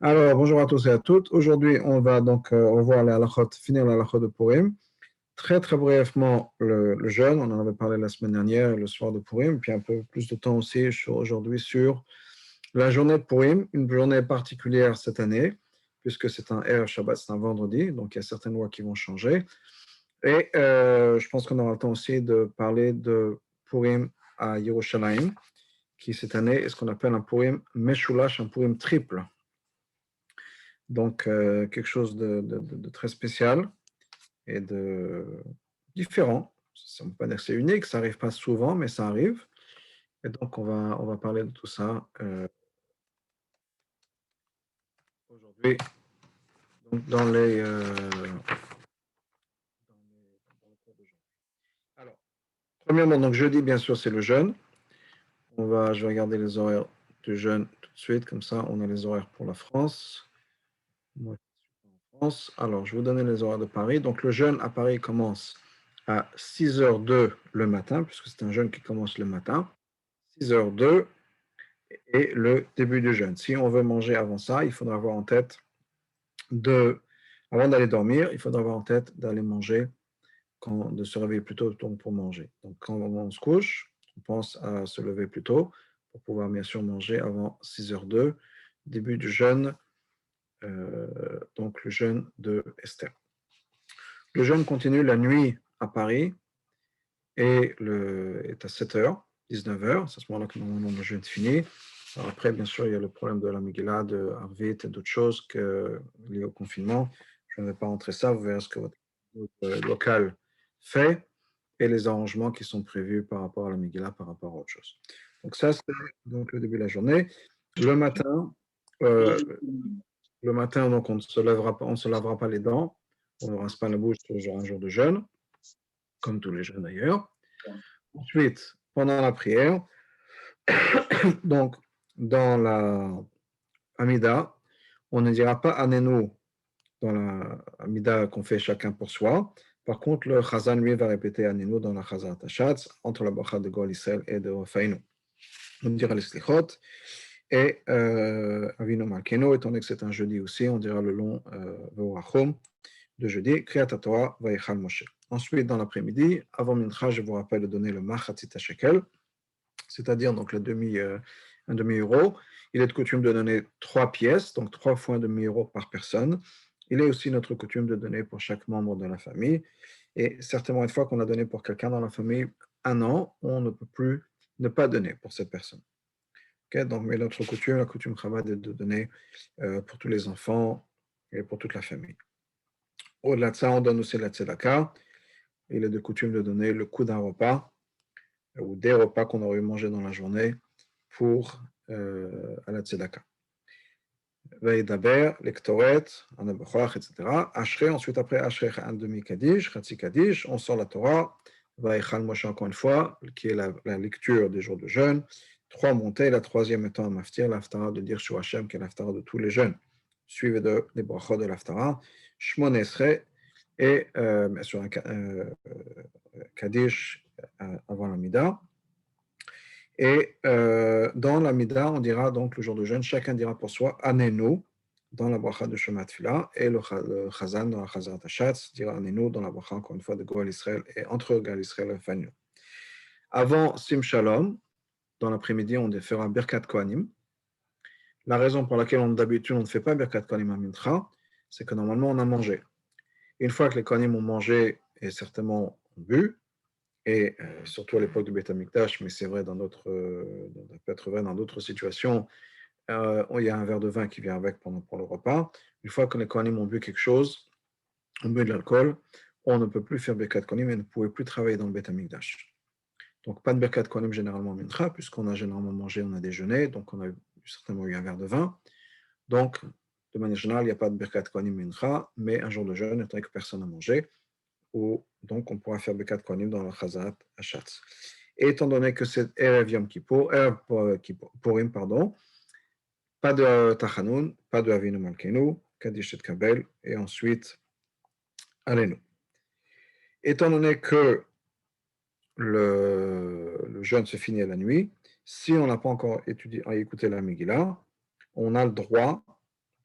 Alors, bonjour à tous et à toutes. Aujourd'hui, on va donc revoir la halachot, finir la halachot de Purim. Très, très brièvement, le jeûne, on en avait parlé la semaine dernière, le soir de Purim, puis un peu plus de temps aussi aujourd'hui sur la journée de Purim, une journée particulière cette année, puisque c'est un Erev Shabbat, c'est un vendredi, donc il y a certaines lois qui vont changer. Et je pense qu'on aura le temps aussi de parler de Purim à Yerushalayim, qui cette année est ce qu'on appelle un Purim Meshulash, un Purim triple. Donc, quelque chose de très spécial et de différent. Ça ne veut pas dire que c'est unique, ça n'arrive pas souvent, mais ça arrive. Et donc, on va parler de tout ça aujourd'hui donc dans le cours de jeûne. Alors, premièrement, donc jeudi, bien sûr, c'est le jeûne. Je vais regarder les horaires du jeûne tout de suite, comme ça, on a les horaires pour la France. Moi, je suis en France. Alors, je vais vous donner les horaires de Paris. Donc, le jeûne à Paris commence à 6h02 le matin, puisque c'est un jeûne qui commence le matin. 6h02 et le début du jeûne. Si on veut manger avant ça, il faudra avoir en tête avant d'aller dormir, il faudra avoir en tête d'aller manger, de se réveiller plus tôt pour manger. Donc, quand on se couche, on pense à se lever plus tôt pour pouvoir bien sûr manger avant 6h02, début du jeûne, donc le jeûne de Esther. Le jeûne continue la nuit à Paris et est à 7h, 19h. C'est à ce moment-là que normalement le jeûne finit. Alors après, bien sûr, il y a le problème de la Megillah, de Arvit et d'autres choses liées au confinement. Je ne vais pas rentrer ça. Vous verrez ce que votre local fait et les arrangements qui sont prévus par rapport à la Megillah, par rapport à autre chose. Donc ça, c'est donc le début de la journée. Le matin, donc on ne se lavera pas les dents. On ne rince pas la bouche sur un jour de jeûne, comme tous les jeûnes d'ailleurs. Ensuite, pendant la prière, donc dans la Amida, on ne dira pas Anenu dans la Amida qu'on fait chacun pour soi. Par contre, le Chazan, lui, va répéter Anenu dans la Chazan Tashatz, entre la Bacha de Gol Israël et de Fainu. On dira les Slichot et Avinu Malkenu, étant donné que c'est un jeudi aussi, on dira le long Ve'orachom de jeudi, Kriyat Torah Vayichal Moshe. Ensuite, dans l'après-midi, avant Mincha, je vous rappelle de donner le Machatzit Shekel, c'est-à-dire donc un demi-euro. Il est de coutume de donner 3 pièces, donc 3 fois un demi-euro par personne. Il est aussi notre coutume de donner pour chaque membre de la famille. Et certainement, une fois qu'on a donné pour quelqu'un dans la famille 1 an, on ne peut plus ne pas donner pour cette personne. Okay, donc, mais notre coutume, la coutume Chabad, est de donner pour tous les enfants et pour toute la famille. Au-delà de ça, on donne aussi la tzedaka. Il est de coutume de donner le coût d'un repas ou des repas qu'on aurait mangé dans la journée à la tzedaka. Veidaber, lektoret, anabochach, etc. Ashrei, ensuite après Ashrei, un demi-kaddish, chatzi kaddish, on sort la Torah, Vaïchal Moshe encore une fois, qui est la lecture des jours de jeûne. 3 montées, la 3e étant un maftir, l'haftara de dire sur Hashem, qui est l'haftara de tous les jeûnes, suivi des brachot de l'haftara, Shmon Esrei, et sur un kaddish avant la mida. Et dans la Mida, on dira donc le jour de jeûne, chacun dira pour soi Anenu dans la bracha de Shema Tefila et le Chazan dans la Chazar Tashatz dira Anenu dans la bracha encore une fois de Goal Israël et entre Goal Israël et Fanu. Avant Sim Shalom, dans l'après-midi, on fera Birkat Kohanim. La raison pour laquelle d'habitude on ne fait pas Birkat Kohanim à Mincha, c'est que normalement on a mangé. Une fois que les Kohanim ont mangé et certainement ont bu, et surtout à l'époque du Beth Amikdash, mais c'est vrai ça peut être vrai dans d'autres situations, il y a un verre de vin qui vient avec pour le repas. Une fois que les Kohanim ont bu quelque chose, ont bu de l'alcool, on ne peut plus faire Birkat Kohanim et ne pouvait plus travailler dans le Beth Amikdash. Donc pas de Birkat Kohanim généralement Mincha, puisqu'on a généralement mangé, on a déjeuné, donc on a certainement eu un verre de vin. Donc, de manière générale, il n'y a pas de Birkat Kohanim Mincha, mais un jour de jeûne, étant donné que personne n'a mangé, donc on pourra faire Birkat Kohanim dans le Chazat Hashatz. Et étant donné que c'est Erev Yom Kippur, Purim, pardon, pas de Tachanun, pas de Avinu Malkenu, Kaddish et Kabel, et ensuite Alenu. Étant donné que le jeûne se finit à la nuit, si on n'a pas encore écouté la Megillah, on a le droit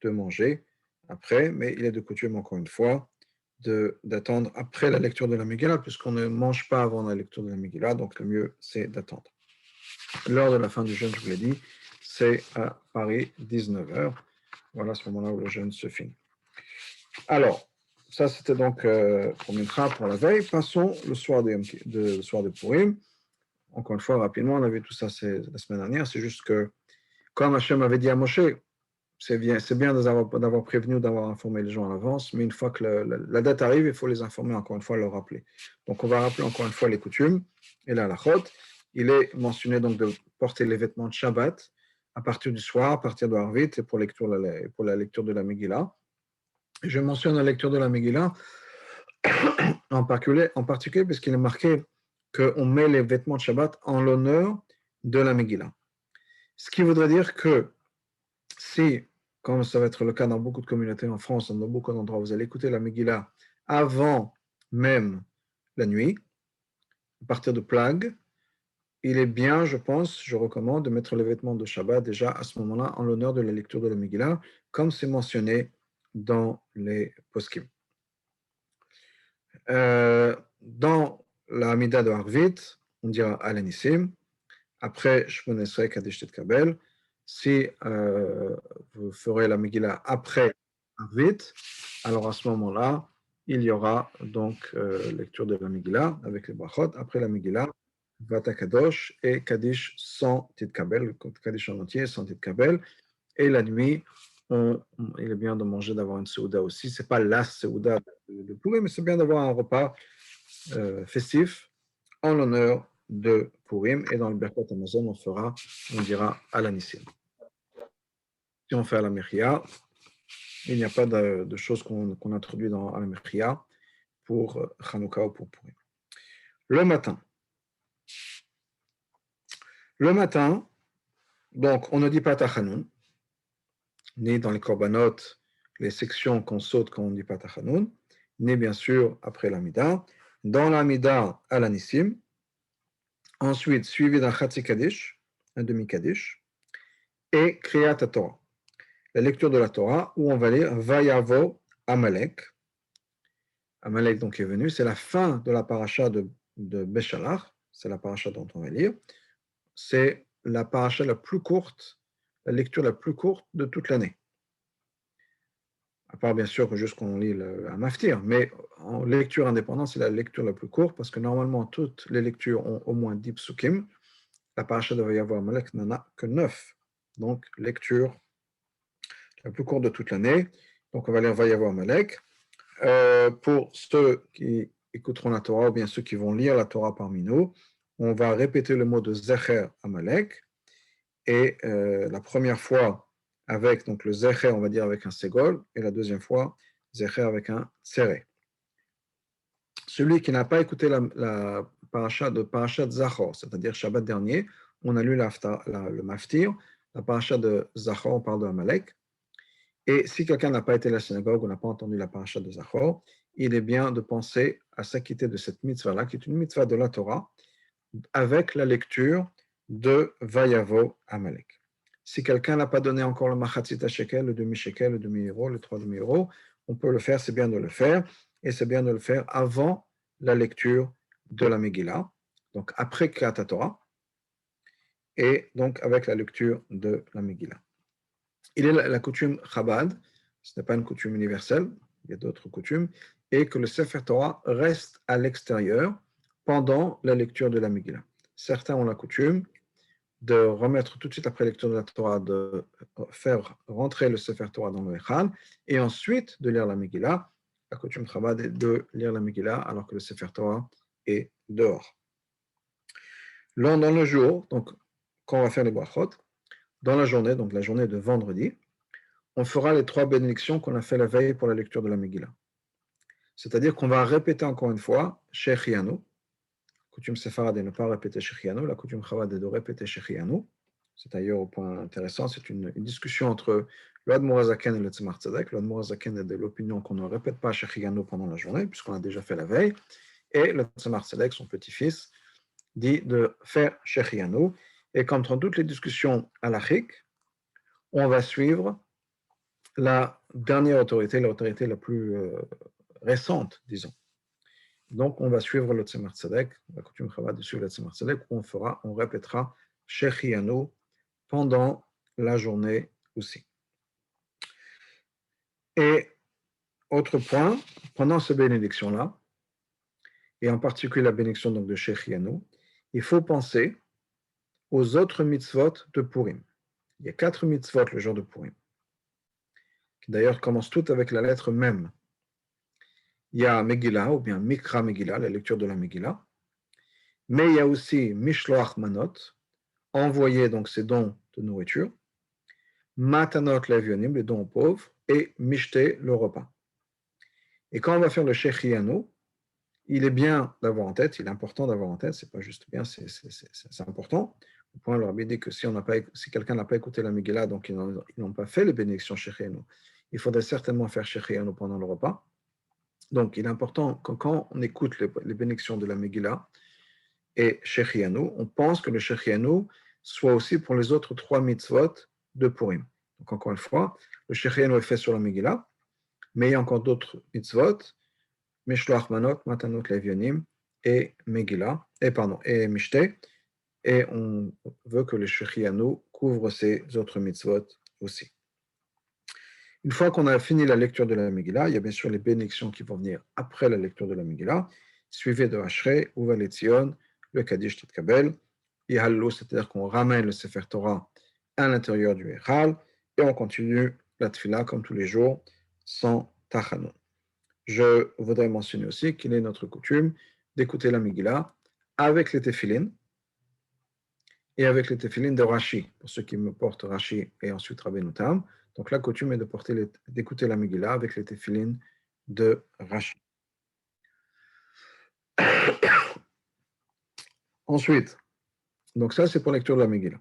de manger après, mais il est de coutume, encore une fois, d'attendre après la lecture de la Megillah, puisqu'on ne mange pas avant la lecture de la Megillah, donc le mieux, c'est d'attendre. L'heure de la fin du jeûne, je vous l'ai dit, c'est à Paris, 19h. Voilà ce moment-là où le jeûne se finit. Alors, ça c'était donc pour Mincha, pour la veille. Passons le soir de Purim. Encore une fois, rapidement, on a vu tout ça la semaine dernière. C'est juste que, comme Hachem avait dit à Moshe, c'est bien d'avoir prévenu, d'avoir informé les gens à l'avance, mais une fois que la date arrive, il faut les informer encore une fois, leur rappeler. Donc, on va rappeler encore une fois les coutumes et la halachot. Il est mentionné donc de porter les vêtements de Shabbat à partir du soir, à partir de Harvit, et pour la lecture de la Megillah. Je mentionne la lecture de la Megillah en particulier parce qu'il est marqué qu'on met les vêtements de Shabbat en l'honneur de la Megillah. Ce qui voudrait dire que si, comme ça va être le cas dans beaucoup de communautés en France, dans beaucoup d'endroits, vous allez écouter la Megillah avant même la nuit, à partir de Plague, il est bien, je recommande de mettre les vêtements de Shabbat déjà à ce moment-là en l'honneur de la lecture de la Megillah, comme c'est mentionné dans les poskim. Dans la Hamida de Harvit, on dira Alanissim. Après, Shmon Esrei Kadesh Tetkabel. Si vous ferez la Megillah après Harvit, alors à ce moment-là, il y aura donc lecture de la Megillah avec les brachot. Après la Megillah, Vata Kadosh et Kaddish sans Tetkabel, Kaddish en entier sans Tetkabel. Et la nuit, il est bien de manger, d'avoir une Seuda aussi. Ce n'est pas la Seuda de Purim, mais c'est bien d'avoir un repas festif en l'honneur de Purim. Et dans le Berkot Amazon, on dira Alanissim. Si on fait à la Mechia, il n'y a pas de choses qu'on introduit dans la Mechia pour Hanouka ou pour Purim. Le matin, donc on ne dit pas Tachanoun, ni dans les korbanot, les sections qu'on saute quand on dit pas Tachanoun, ni bien sûr après l'Amida. Dans l'Amida, Alanissim, ensuite suivi d'un Chatzi Kaddish, un demi-Kaddish, et Kriyat Torah, la lecture de la Torah, où on va lire Vayavo Amalek. Amalek donc est venu, c'est la fin de la paracha de Beshalach, c'est la paracha dont on va lire. C'est la paracha la plus courte, la lecture la plus courte de toute l'année. À part bien sûr que juste qu'on lit un maftir, mais en lecture indépendante, c'est la lecture la plus courte parce que normalement toutes les lectures ont au moins 10 psukim. La paracha de Vayavu Amalek n'en a que 9. Donc, lecture la plus courte de toute l'année. Donc, on va lire Vayavu Amalek. Pour ceux qui écouteront la Torah ou bien ceux qui vont lire la Torah parmi nous, on va répéter le mot de Zecher Amalek. Et la première fois avec donc le Zecher, on va dire avec un Segol, et la deuxième fois, Zecher avec un Tsere. Celui qui n'a pas écouté la paracha de Parashat Zachor, c'est-à-dire Shabbat dernier, on a lu le Maftir, la paracha de Zachor, on parle de Amalek. Et si quelqu'un n'a pas été à la synagogue ou n'a pas entendu la paracha de Zachor, il est bien de penser à s'acquitter de cette mitzvah-là, qui est une mitzvah de la Torah, avec la lecture de Vayavo Amalek. Si quelqu'un n'a pas donné encore le machatzit shekel, le demi-shekel, le demi-euro, le 3 demi-euros, on peut le faire, c'est bien de le faire, et c'est bien de le faire avant la lecture de la Megillah, donc après Kriyat Torah, et donc avec la lecture de la Megillah. Il est la coutume Chabad, ce n'est pas une coutume universelle, il y a d'autres coutumes, et que le Sefer Torah reste à l'extérieur pendant la lecture de la Megillah. Certains ont la coutume de remettre tout de suite après la lecture de la Torah, de faire rentrer le Sefer Torah dans le Echal, et ensuite de lire la Megillah. La coutume Chabad est de lire la Megillah alors que le Sefer Torah est dehors. Dans le jour, donc quand on va faire les brachot, dans la journée, donc la journée de vendredi, on fera les 3 bénédictions qu'on a fait la veille pour la lecture de la Megillah. C'est-à-dire qu'on va répéter encore une fois Shechianu. Coutume séfarade de ne pas répéter Shechianu, la coutume Chabad est de répéter Shechianu. C'est d'ailleurs au point intéressant, c'est une discussion entre le Admor HaZaken et le Tzemach Tzedek. Le Admor HaZaken est de l'opinion qu'on ne répète pas Shechianu pendant la journée, puisqu'on a déjà fait la veille. Et le Tzemach Tzedek, son petit-fils, dit de faire Shechianu. Et comme dans toutes les discussions halachiques, on va suivre la dernière autorité, l'autorité la plus récente, disons. Donc, on va suivre le Tzemar Tzedek, la coutume Chabad de suivre le Tzemar Tzedek, où on répétera Shechianu pendant la journée aussi. Et autre point, pendant ces bénédictions-là, et en particulier la bénédiction donc, de Shechianu, il faut penser aux autres mitzvot de Purim. Il y a 4 mitzvot le jour de Purim, qui d'ailleurs commencent toutes avec la lettre Mem. Il y a Megillah, ou bien Mikra Megillah, la lecture de la Megillah, mais il y a aussi Mishloach Manot, envoyer donc ces dons de nourriture, Matanot Levionim, les dons aux pauvres, et Mishte, le repas. Et quand on va faire le Shechianu, il est bien d'avoir en tête, il est important d'avoir en tête, c'est pas juste bien, c'est important. Au point, le Rabbi dit que si quelqu'un n'a pas écouté la Megillah, donc ils n'ont pas fait les bénédictions Shechianu, il faudrait certainement faire Shechianu pendant le repas. Donc, il est important que quand on écoute les bénédictions de la Megillah et Shechianu, on pense que le Shechianu soit aussi pour les autres 3 mitzvot de Purim. Donc, encore une fois, le Shechianu est fait sur la Megillah, mais il y a encore d'autres mitzvot, Mishloach Manot, Matanot Levionim et Megillah, et Mishte, et on veut que le Shechianu couvre ces autres mitzvot aussi. Une fois qu'on a fini la lecture de la Megillah, il y a bien sûr les bénédictions qui vont venir après la lecture de la Megillah, suivies de Ashrei, Uva Letzion, le Kaddish Titkabel, Yahallu, c'est-à-dire qu'on ramène le Sefer Torah à l'intérieur du Echal, et on continue la Tfila comme tous les jours, sans Tachanon. Je voudrais mentionner aussi qu'il est notre coutume d'écouter la Megillah avec les Tefillin et avec les Tefillin de Rashi, pour ceux qui me portent Rashi et ensuite Rabbeinu Tam. Donc la coutume est d'écouter la Megillah avec les Tefillin de Rashi. Ensuite, donc ça c'est pour la lecture de la Megillah.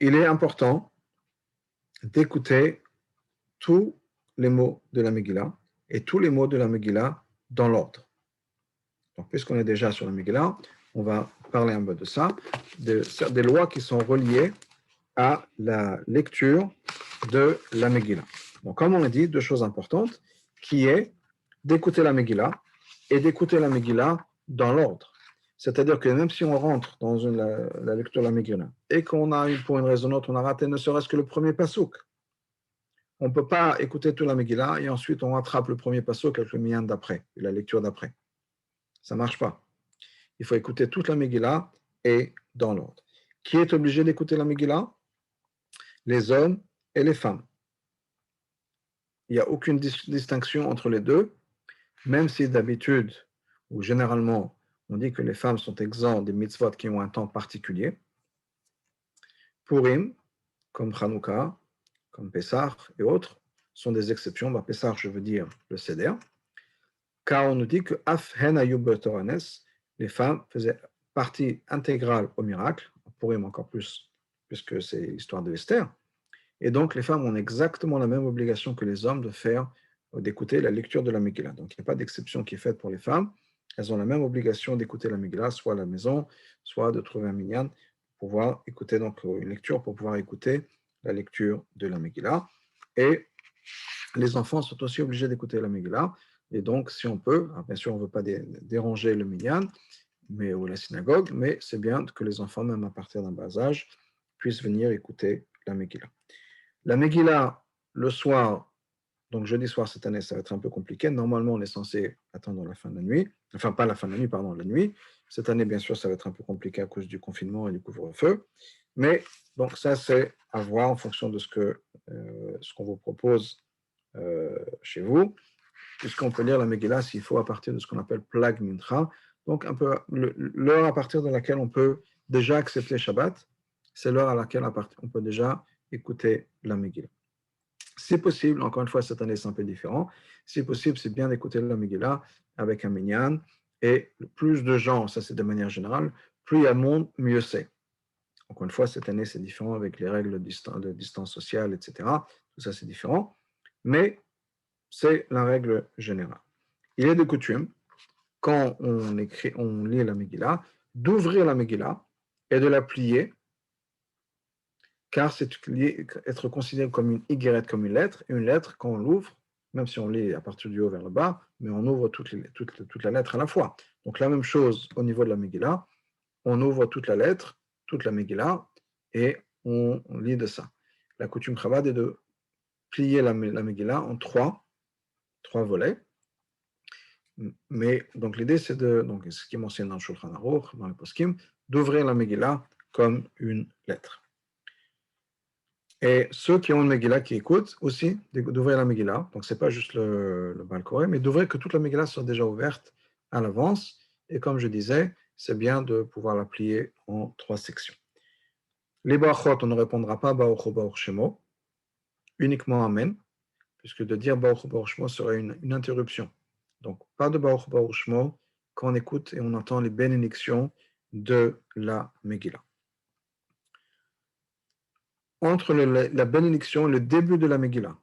Il est important d'écouter tous les mots de la Megillah et tous les mots de la Megillah dans l'ordre. Donc puisqu'on est déjà sur la Megillah, on va parler un peu de ça, des lois qui sont reliées à la lecture de la Megillah. Donc, comme on l'a dit, 2 choses importantes, qui est d'écouter la Megillah et d'écouter la Megillah dans l'ordre. C'est-à-dire que même si on rentre dans la lecture de la Megillah et qu'on a, pour une raison ou autre, on a raté ne serait-ce que le premier pasouk, on ne peut pas écouter toute la Megillah et ensuite on rattrape le premier pasouk avec le mien d'après, la lecture d'après. Ça ne marche pas. Il faut écouter toute la Megillah et dans l'ordre. Qui est obligé d'écouter la Megillah? Les hommes et les femmes. Il n'y a aucune distinction entre les deux, même si d'habitude, ou généralement, on dit que les femmes sont exemptes des mitzvot qui ont un temps particulier. Purim, comme Hanouka, comme Pessah et autres, sont des exceptions. Pessah, je veux dire le Seder. Car on nous dit que Afhen Ayub Toranes, les femmes faisaient partie intégrale au miracle, Purim encore plus, puisque c'est l'histoire de Esther. Et donc, les femmes ont exactement la même obligation que les hommes d'écouter la lecture de la Megillah. Donc, il n'y a pas d'exception qui est faite pour les femmes. Elles ont la même obligation d'écouter la Megillah, soit à la maison, soit de trouver un minyan pour pouvoir écouter donc une lecture, pour pouvoir écouter la lecture de la Megillah. Et les enfants sont aussi obligés d'écouter la Megillah. Et donc, si on peut, bien sûr, on ne veut pas déranger le minyan ou la synagogue, mais c'est bien que les enfants, même à partir d'un bas âge, puissent venir écouter la Megillah. La Megillah, le soir, donc jeudi soir cette année, ça va être un peu compliqué. Normalement, on est censé attendre la fin de la nuit. Enfin, pas la fin de la nuit, pardon, la nuit. Cette année, bien sûr, ça va être un peu compliqué à cause du confinement et du couvre-feu. Mais donc ça, c'est à voir en fonction de ce qu'on vous propose chez vous. Puisqu'on peut lire la Megillah s'il faut à partir de ce qu'on appelle Plag Mincha. Donc un peu l'heure à partir de laquelle on peut déjà accepter Shabbat, c'est l'heure à laquelle on peut déjà écouter la Megillah. C'est possible, encore une fois, cette année c'est un peu différent, c'est possible, c'est bien d'écouter la Megillah avec un minyan, et plus de gens, ça c'est de manière générale, plus il y a de monde, mieux c'est. Encore une fois, cette année c'est différent avec les règles de distance sociale, etc. Tout ça c'est différent, mais c'est la règle générale. Il est de coutume, quand on lit la Megillah, d'ouvrir la Megillah et de la plier car c'est être considéré comme une Y, comme une lettre, quand on l'ouvre, même si on lit à partir du haut vers le bas, mais on ouvre toute la lettre à la fois. Donc la même chose au niveau de la Megillah, on ouvre toute la lettre, toute la Megillah, et on lit de ça. La coutume Chabad est de plier la Megillah en trois volets. Mais donc l'idée, c'est donc ce qui est mentionné dans le Shulchan Aruch, dans le Poskim, d'ouvrir la Megillah comme une lettre. Et ceux qui ont une Megillah qui écoutent aussi, d'ouvrir la Megillah, donc ce n'est pas juste le Baal Koré, mais d'ouvrir que toute la Megillah soit déjà ouverte à l'avance. Et comme je disais, c'est bien de pouvoir la plier en trois sections. Les Ba'achot, on ne répondra pas Ba'uch Ba'uch Shemo, uniquement Amen, puisque de dire Ba'uch Ba'uch Shemo serait une interruption. Donc, pas de Ba'uch Ba'uch Shemo quand on écoute et on entend les bénédictions de la Megillah. Entre la bénédiction et le début de la Megillah,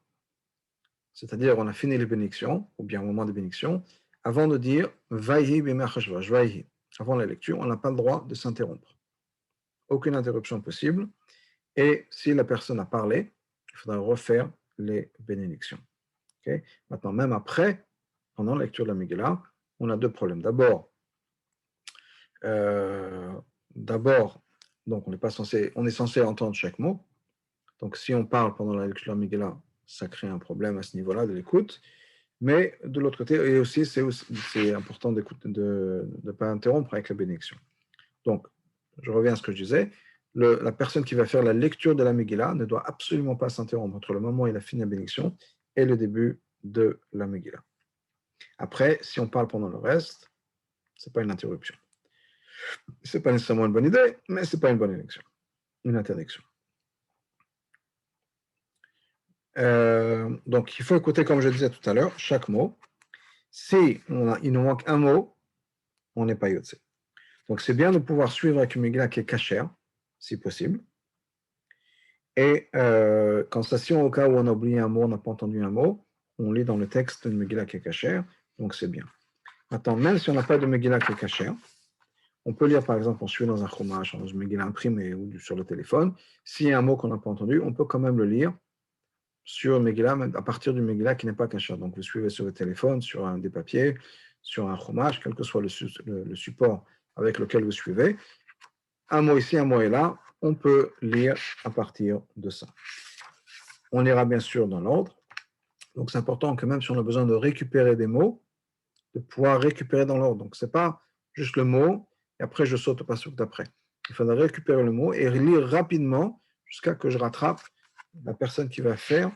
c'est-à-dire on a fini les bénédictions, ou bien au moment des bénédictions, avant de dire Vayhi b'machashvash, Vayhi. Avant la lecture, on n'a pas le droit de s'interrompre. Aucune interruption possible. Et si la personne a parlé, il faudra refaire les bénédictions. Okay? Maintenant, même après, pendant la lecture de la Megillah, on a deux problèmes. D'abord, donc on est censé entendre chaque mot. Donc si on parle pendant la lecture de la Megillah, ça crée un problème à ce niveau-là de l'écoute. Mais de l'autre côté, et aussi, c'est important de ne pas interrompre avec la bénédiction. Donc, je reviens à ce que je disais. La personne qui va faire la lecture de la Megillah ne doit absolument pas s'interrompre entre le moment où il a fini la bénédiction et le début de la Megillah. Après, si on parle pendant le reste, ce n'est pas une interruption. Ce n'est pas nécessairement une bonne idée, mais ce n'est pas une bonne élection, une interdiction. Donc, il faut écouter, comme je disais tout à l'heure, chaque mot. Si il nous manque un mot, on n'est pas yotze. Donc, c'est bien de pouvoir suivre avec une Megillah qui est cachère, si possible. Et quand ça, si au cas où on a oublié un mot, on n'a pas entendu un mot, on lit dans le texte une Megillah qui est cachère, donc c'est bien. Maintenant, même si on n'a pas de Megillah qui est cachère, on peut lire, par exemple, on suit dans un chumash, dans une Megillah imprimée ou sur le téléphone. S'il y a un mot qu'on n'a pas entendu, on peut quand même le lire sur une Megillah, à partir d'une Megillah qui n'est pas cachère. Donc, vous suivez sur le téléphone, sur des papiers, sur un chumash, quel que soit le support avec lequel vous suivez. Un mot ici, un mot là, on peut lire à partir de ça. On lira bien sûr dans l'ordre. Donc, c'est important que même si on a besoin de récupérer des mots, de pouvoir récupérer dans l'ordre. Donc, ce n'est pas juste le mot, et après je saute au passouk d'après. Il faudra récupérer le mot et lire rapidement jusqu'à que je rattrape la personne qui va faire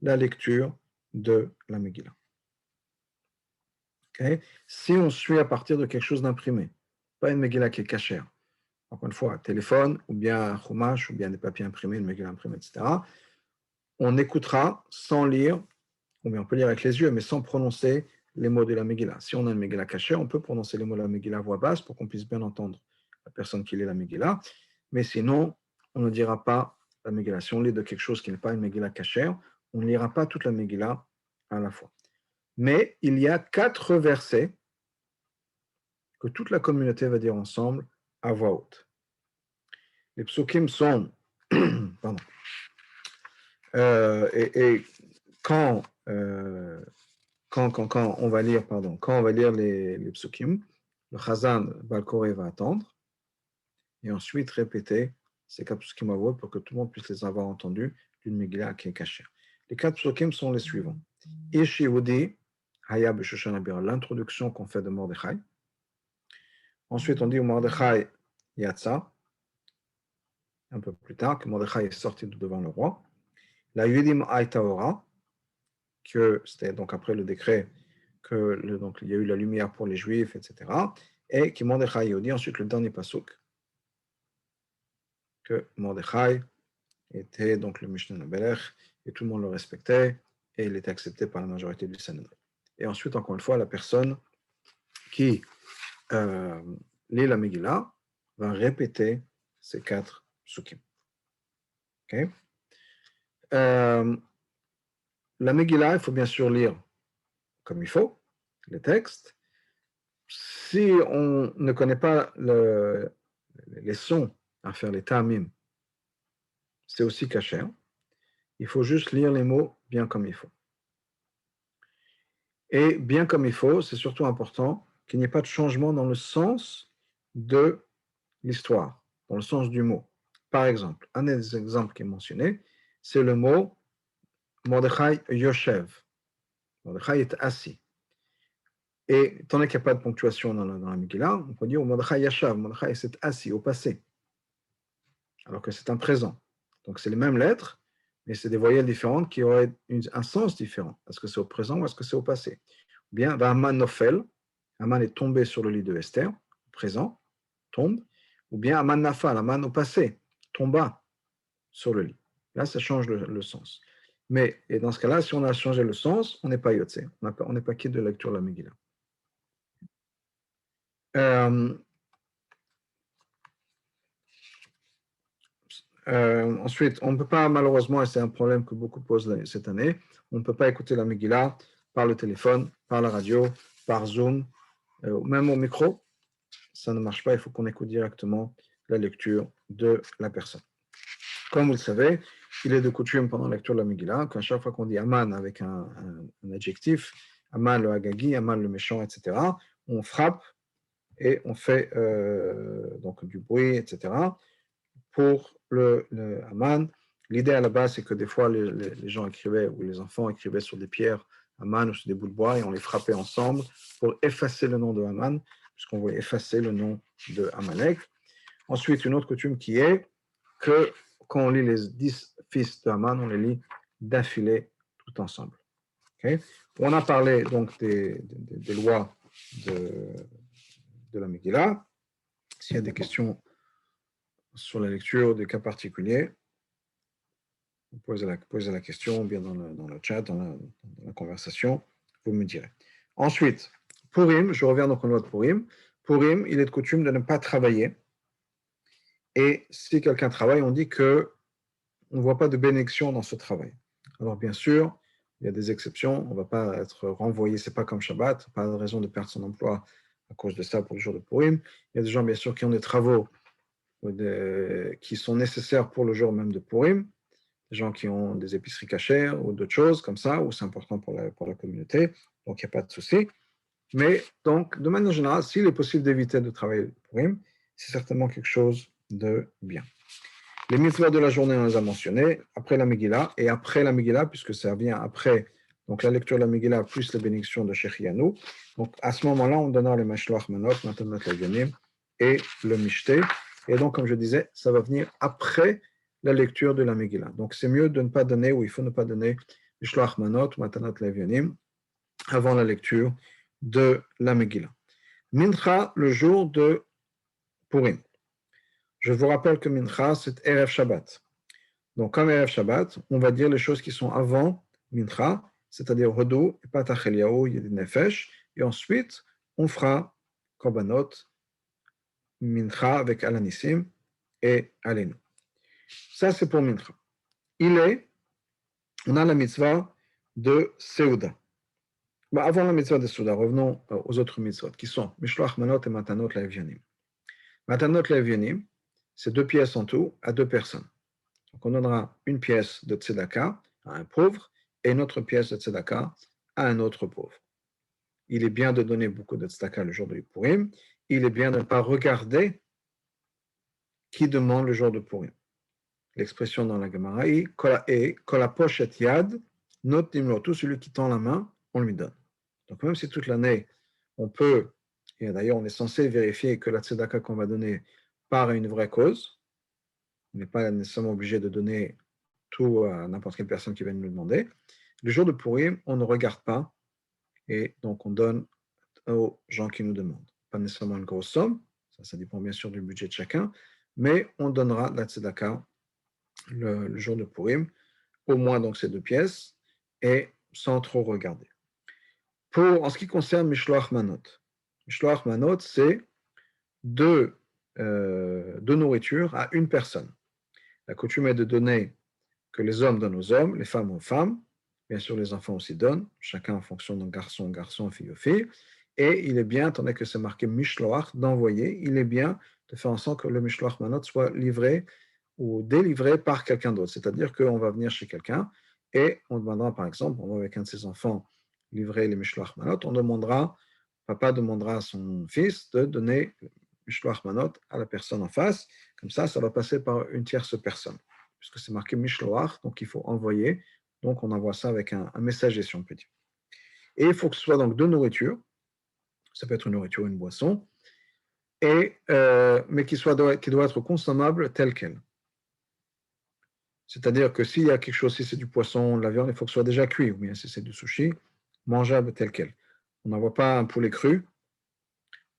la lecture de la Megillah. Okay? Si on suit à partir de quelque chose d'imprimé, pas une Megillah qui est cachère, encore une fois, un téléphone, ou bien un chumash, ou bien des papiers imprimés, une Megillah imprimée, etc., on écoutera sans lire, ou bien on peut lire avec les yeux, mais sans prononcer les mots de la Megillah. Si on a une Megillah cachée, on peut prononcer les mots de la Megillah à voix basse pour qu'on puisse bien entendre la personne qui lit la Megillah, mais sinon, on ne dira pas la Megillah. Si on lit de quelque chose qui n'est pas une Megillah cachère, on ne lira pas toute la Megillah à la fois. Mais il y a 4 versets que toute la communauté va dire ensemble à voix haute. Les psukim sont... Pardon. Et quand on va lire, les psukim, le Chazan Baal Koré va attendre et ensuite répéter ces 4 psukim à voix pour que tout le monde puisse les avoir entendus d'une Megillah qui est cachée. Les 4 psukim sont les suivants. Ish Yehudi Haya B'Shoshan Abira, l'introduction qu'on fait de Mordechai. Ensuite, on dit au Mordechai Yatsa, un peu plus tard, que Mordechai est sorti de devant le roi. La Yudim Aïtaora, que c'était donc après le décret donc il y a eu la lumière pour les Juifs, etc. Et qui Mordechai dit ensuite le dernier pasuk, que Mordechai était donc le Mishnah Nabelech, et tout le monde le respectait, et il était accepté par la majorité du Sanhedrin. Et ensuite, encore une fois, la personne qui lit la Megillah va répéter ces 4 psukim. Okay? La Megillah, il faut bien sûr lire comme il faut, les textes. Si on ne connaît pas les sons à faire les tamim, c'est aussi kasher. Il faut juste lire les mots bien comme il faut. Et bien comme il faut, c'est surtout important qu'il n'y ait pas de changement dans le sens de l'histoire, dans le sens du mot. Par exemple, un des exemples qui est mentionné, c'est le mot Mordechai Yoshev. Mordechai est assis. Et étant donné qu'il n'y a pas de ponctuation dans la Megillah, on peut dire Mordechai Yashav, Mordechai s'est assis au passé, alors que c'est un présent. Donc c'est les mêmes lettres, mais c'est des voyelles différentes qui auraient un sens différent. Est-ce que c'est au présent ou est-ce que c'est au passé? Ou bien, Haman Nofel, Haman est tombé sur le lit de Esther, au présent, tombe, ou bien Haman Nafal, Haman au passé, tomba sur le lit. Là, ça change le sens. Mais, et dans ce cas-là, si on a changé le sens, on n'est pas yotze, on n'est pas quitte de lecture de la Megillah. Ensuite, on ne peut pas, malheureusement, et c'est un problème que beaucoup posent cette année, on ne peut pas écouter la Megillah par le téléphone, par la radio, par Zoom, même au micro. Ça ne marche pas, il faut qu'on écoute directement la lecture de la personne. Comme vous le savez, il est de coutume pendant la lecture de la Megillah qu'à chaque fois qu'on dit Aman avec un adjectif, Aman le Hagagi, Aman le méchant, etc., on frappe et on fait donc du bruit, etc., pour le Aman. L'idée à la base, c'est que des fois, les gens écrivaient, ou les enfants écrivaient sur des pierres Aman ou sur des bouts de bois, et on les frappait ensemble pour effacer le nom de Aman, puisqu'on voulait effacer le nom de Amalek. Ensuite, une autre coutume qui est que quand on lit les 10 fils de Haman, on les lit d'affilée tout ensemble. Okay? On a parlé donc des lois de la Megillah. S'il y a des questions sur la lecture, des cas particuliers, vous posez la question, bien dans le chat, dans la conversation, vous me direz. Ensuite, Purim, je reviens donc aux lois de Purim. Purim, il est de coutume de ne pas travailler. Et si quelqu'un travaille, on dit que on ne voit pas de bénédiction dans ce travail. Alors bien sûr, il y a des exceptions, on ne va pas être renvoyé, ce n'est pas comme Shabbat, pas de raison de perdre son emploi à cause de ça pour le jour de Purim. Il y a des gens bien sûr qui ont des travaux qui sont nécessaires pour le jour même de Purim, des gens qui ont des épiceries cachères ou d'autres choses comme ça, où c'est important pour la communauté, donc il n'y a pas de souci. Mais donc, de manière générale, s'il est possible d'éviter de travailler Purim, c'est certainement quelque chose de bien. Les mitzvahs de la journée, on les a mentionnés, après la Megillah, et après la Megillah, puisque ça vient après donc la lecture de la Megillah, plus les bénédictions de Shechianu. Donc à ce moment-là, on donnera le Mashloach Manot, Matanot Levianim, et le Mishté. Et donc, comme je disais, ça va venir après la lecture de la Megillah. Donc c'est mieux de ne pas donner, ou il faut ne pas donner Mishloach Manot, Matanot Levianim, avant la lecture de la Megillah. Mincha, le jour de Purim. Je vous rappelle que Mincha, c'est Erev Shabbat. Donc, comme Erev Shabbat, on va dire les choses qui sont avant Mincha, c'est-à-dire Hodou, Patach Eliyahu, Yedid Nefesh, et ensuite, on fera Korbanot, Mincha avec Alanissim et Alenu. Ça, c'est pour Mincha. On a la mitzvah de Seuda. Avant la mitzvah de Seuda, revenons aux autres mitzvot, qui sont Mishloach Manot et Matanot Le'Evyanim. Matanot Le'Evyanim, c'est 2 pièces en tout à 2 personnes. Donc on donnera une pièce de tzedaka à un pauvre et une autre pièce de tzedaka à un autre pauvre. Il est bien de donner beaucoup de tzedaka le jour de Purim. Il est bien de ne pas regarder qui demande le jour de Purim. L'expression dans la Gemara est Kol pochet yad, not nimlotu, celui qui tend la main, on lui donne. Donc même si toute l'année, on peut, et d'ailleurs on est censé vérifier que la tzedaka qu'on va donner part à une vraie cause, on n'est pas nécessairement obligé de donner tout à n'importe quelle personne qui vient nous demander. Le jour de Purim, on ne regarde pas et donc on donne aux gens qui nous demandent. Pas nécessairement une grosse somme, ça dépend bien sûr du budget de chacun, mais on donnera la tzedaka le jour de Purim, au moins donc ces 2 pièces, et sans trop regarder. En ce qui concerne Mishloach Manot, Mishloach Manot, c'est de nourriture à une personne. La coutume est de donner que les hommes donnent aux hommes, les femmes aux femmes. Bien sûr, les enfants aussi donnent, chacun en fonction d'un garçon, fille, fille. Et il est bien, étant donné que c'est marqué Mishloach, d'envoyer, il est bien de faire en sorte que le Mishloach Manot soit livré ou délivré par quelqu'un d'autre. C'est-à-dire qu'on va venir chez quelqu'un et on demandera, par exemple, on va avec un de ses enfants livrer les Mishloach Manot, papa demandera à son fils de donner Mishloach Manot à la personne en face. Comme ça va passer par une tierce personne. Puisque c'est marqué Mishloach, donc il faut envoyer. Donc on envoie ça avec un messager, si on peut dire. Et il faut que ce soit donc de nourriture. Ça peut être une nourriture, une boisson. Mais qui doit être consommable tel quel. C'est-à-dire que s'il y a quelque chose, si c'est du poisson, de la viande, il faut que ce soit déjà cuit, ou bien si c'est du sushi, mangeable tel quel. On n'envoie pas un poulet cru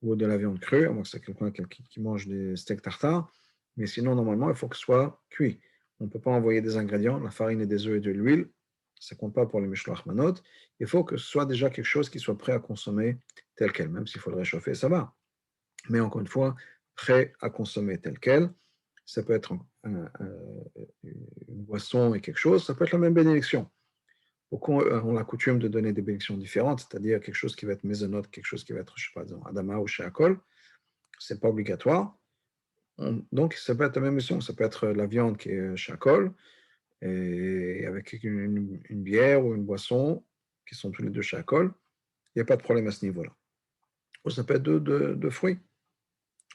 ou de la viande crue, à moins que c'est quelqu'un qui mange des steaks tartare, mais sinon, normalement, il faut que ce soit cuit. On ne peut pas envoyer des ingrédients, la farine et des œufs et de l'huile, ça ne compte pas pour les Mishloach Manot. Il faut que ce soit déjà quelque chose qui soit prêt à consommer tel quel, même s'il faut le réchauffer, ça va. Mais encore une fois, prêt à consommer tel quel. Ça peut être une boisson et quelque chose, ça peut être la même bénédiction. Pourquoi on a la coutume de donner des bénédictions différentes, c'est-à-dire quelque chose qui va être mésonote, quelque chose qui va être, je ne sais pas, Adama ou Sheakol, ce n'est pas obligatoire. Donc, ça peut être la même mission, ça peut être la viande qui est Sheakol, et avec une bière ou une boisson, qui sont tous les deux Sheakol, il n'y a pas de problème à ce niveau-là. Ou ça peut être de fruits,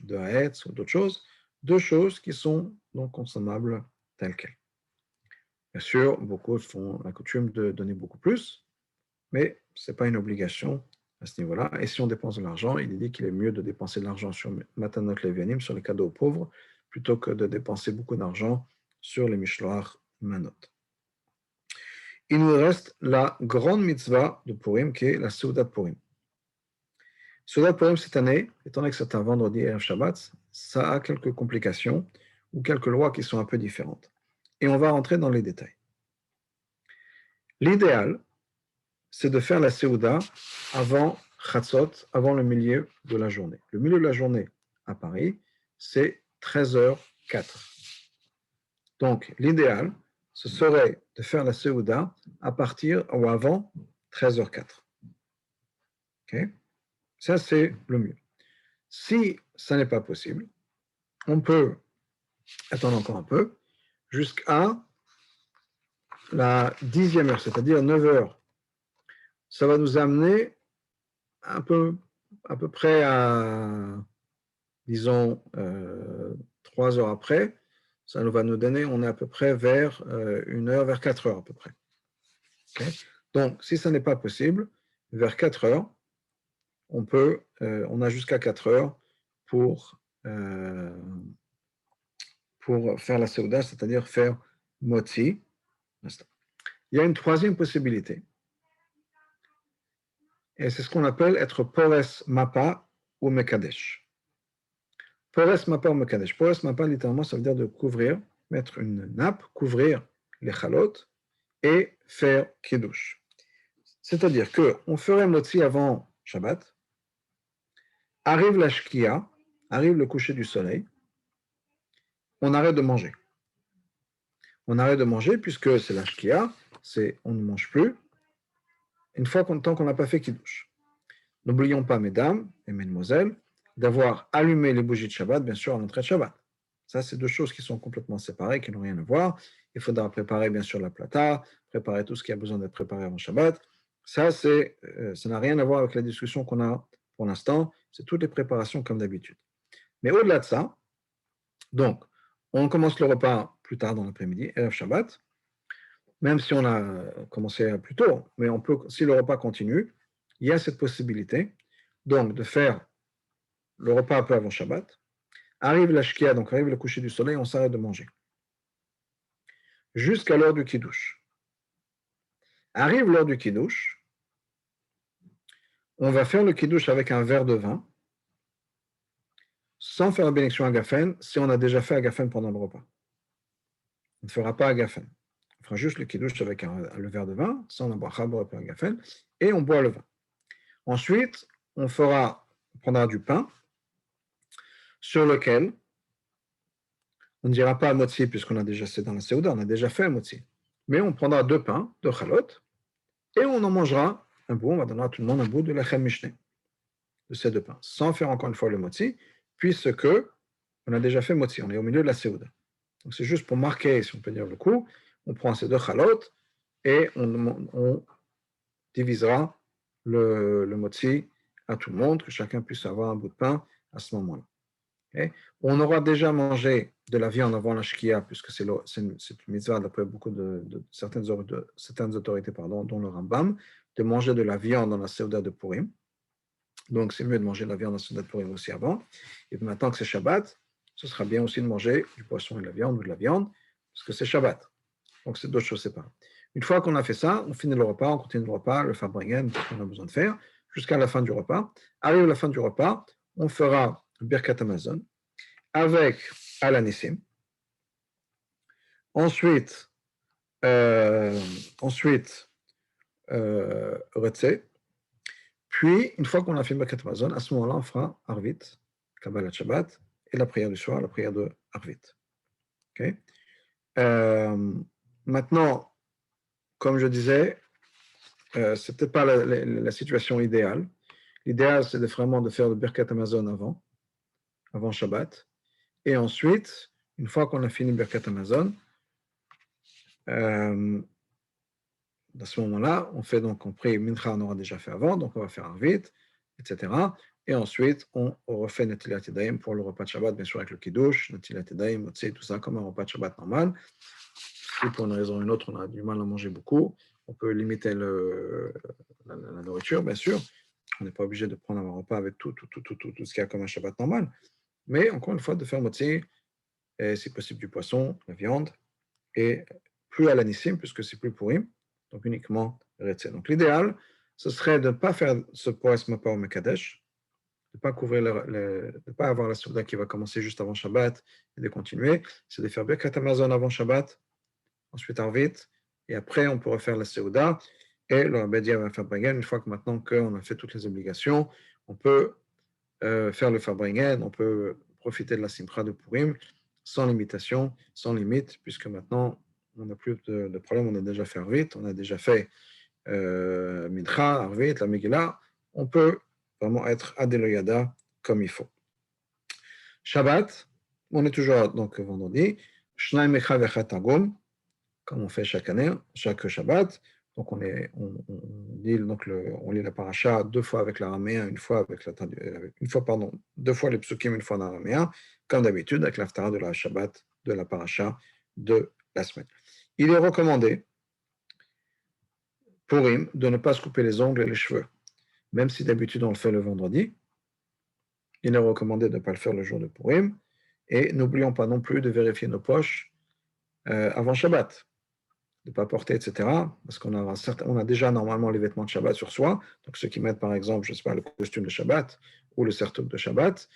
de haetz ou d'autres choses, deux choses qui sont donc consommables telles quelles. Bien sûr, beaucoup font la coutume de donner beaucoup plus, mais ce n'est pas une obligation à ce niveau-là. Et si on dépense de l'argent, il est dit qu'il est mieux de dépenser de l'argent sur Matanot Levianim, sur les cadeaux aux pauvres, plutôt que de dépenser beaucoup d'argent sur les Mishloach Manot. Il nous reste la grande mitzvah de Purim, qui est la Seudat Purim. Seudat Purim cette année, étant donné que c'est un vendredi et un Shabbat, ça a quelques complications ou quelques lois qui sont un peu différentes. Et on va rentrer dans les détails. L'idéal, c'est de faire la Seuda avant Chatzot, avant le milieu de la journée. Le milieu de la journée à Paris, c'est 13h04. Donc, l'idéal, ce serait de faire la Seuda à partir ou avant 13h04. Okay? Ça, c'est le mieux. Si ça n'est pas possible, on peut attendre encore un peu jusqu'à la 10e heure, c'est-à-dire 9h. Ça va nous amener à peu près à, disons, 3 heures après. Ça va nous donner, on est à peu près vers 1h, vers 4 heures à peu près. Okay? Donc, si ça n'est pas possible, vers 4 heures, on a jusqu'à 4 heures pour faire la Seuda, c'est-à-dire faire Motzi. Il y a une troisième possibilité, et c'est ce qu'on appelle être Pores Mapa ou Mekadesh. Pores Mapa ou Mekadesh. Pores Mapa, littéralement, ça veut dire de couvrir, mettre une nappe, couvrir les chalot et faire Kiddush. C'est-à-dire qu'on ferait Motzi avant Shabbat, arrive la Shkia, arrive le coucher du soleil, on arrête de manger. On arrête de manger puisque c'est la Shkia, on ne mange plus, tant qu'on n'a pas fait Kiddush. N'oublions pas, mesdames et mesdemoiselles, d'avoir allumé les bougies de Shabbat, bien sûr, à l'entrée de Shabbat. Ça, c'est deux choses qui sont complètement séparées, qui n'ont rien à voir. Il faudra préparer, bien sûr, la plata, préparer tout ce qui a besoin d'être préparé avant Shabbat. Ça n'a rien à voir avec la discussion qu'on a pour l'instant. C'est toutes les préparations comme d'habitude. Mais au-delà de ça, donc, on commence le repas plus tard dans l'après-midi, Erev Shabbat, même si on a commencé plus tôt, mais si le repas continue, il y a cette possibilité, donc, de faire le repas un peu avant Shabbat, arrive la Shkia, donc arrive le coucher du soleil, on s'arrête de manger. Jusqu'à l'heure du Kiddush. Arrive l'heure du Kiddush, on va faire le Kiddush avec un verre de vin, sans faire la bénédiction agafen, si on a déjà fait agafen pendant le repas. On ne fera pas agafen. On fera juste le Kiddush avec le verre de vin, sans la bracha, agafen, et on boit le vin. Ensuite, on prendra du pain, sur lequel on ne dira pas à motzi, puisqu'on a déjà fait dans la Seuda, on a déjà fait à motzi. Mais on prendra 2 pains, 2 chalot, et on en mangera un bout, on va donner à tout le monde un bout de l'achem mishneh, de ces 2 pains, sans faire encore une fois le motzi, puisque on a déjà fait motzi, on est au milieu de la Seuda. Donc, c'est juste pour marquer, si on peut dire, le coup. On prend ces deux chalot et on divisera le motzi à tout le monde, que chacun puisse avoir un bout de pain à ce moment-là. Okay? On aura déjà mangé de la viande avant la shkia, puisque c'est une mitzvah d'après beaucoup de certaines autorités, dont le Rambam, de manger de la viande dans la Seuda de Purim. Donc, c'est mieux de manger de la viande dans la Seuda de Purim aussi avant. Et maintenant que c'est Shabbat, ce sera bien aussi de manger du poisson et de la viande ou de la viande, parce que c'est Shabbat. Donc, c'est deux choses séparées. Une fois qu'on a fait ça, on finit le repas, on continue le repas, le farbringen, tout ce qu'on a besoin de faire, jusqu'à la fin du repas. Arrive la fin du repas, on fera Birkat Hamazon avec Alanissim. Ensuite, Retse. Puis, une fois qu'on a fait Birkat Hamazon, à ce moment-là, on fera Arvit, Kabbalat Shabbat, et la prière du soir, la prière de Arvit. Okay? Maintenant, comme je disais, ce n'était pas la situation idéale. L'idéal, c'est vraiment de faire le Birkat Hamazon avant Shabbat. Et ensuite, une fois qu'on a fini le Birkat Hamazon, à ce moment-là, on prie Mincha, on aura déjà fait avant, donc on va faire Arvit, etc. Et ensuite, on refait Netilat Yadayim pour le repas de Shabbat, bien sûr avec le Kiddush, Netilat Yadayim, Motzi, tout ça, comme un repas de Shabbat normal. Si pour une raison ou une autre, on a du mal à manger beaucoup, on peut limiter la nourriture, bien sûr. On n'est pas obligé de prendre un repas avec tout ce qu'il y a comme un Shabbat normal. Mais encore une fois, de faire Motzi, et si possible du poisson, la viande, et plus à l'anissim, puisque c'est plus pourri, donc uniquement Retse. Donc l'idéal, ce serait de ne pas faire ce Poes Mapa au Mekadesh, de ne pas couvrir de pas avoir la Souda qui va commencer juste avant Shabbat et de continuer, c'est de faire Birkat Hamazon avant Shabbat, ensuite Arvit, et après on peut refaire la Seuda, et le Rabbi va faire Bringen. Une fois que maintenant qu'on a fait toutes les obligations, on peut faire le Farbringen, on peut profiter de la Simcha de Purim sans limitation, sans limite, puisque maintenant on n'a plus de problème, on a déjà fait Arvit, on a déjà fait Mincha, Arvit, la Megillah, on peut vraiment être Adeloyada comme il faut. Shabbat, on est toujours donc vendredi, Shnaim Mecha Vechat Targum, comme on fait chaque année, chaque Shabbat. Donc on lit la paracha deux fois avec l'araméen, deux fois les psukim, une fois en araméen, comme d'habitude avec l'haftara de la Shabbat, de la paracha de la semaine. Il est recommandé, Purim, de ne pas se couper les ongles et les cheveux, même si d'habitude on le fait le vendredi. Il est recommandé de ne pas le faire le jour de Purim, et n'oublions pas non plus de vérifier nos poches avant Shabbat. De ne pas porter, etc. Parce qu'on a déjà normalement les vêtements de Shabbat sur soi. Donc ceux qui mettent par exemple, je ne sais pas, le costume de Shabbat ou le sertouk de Shabbat,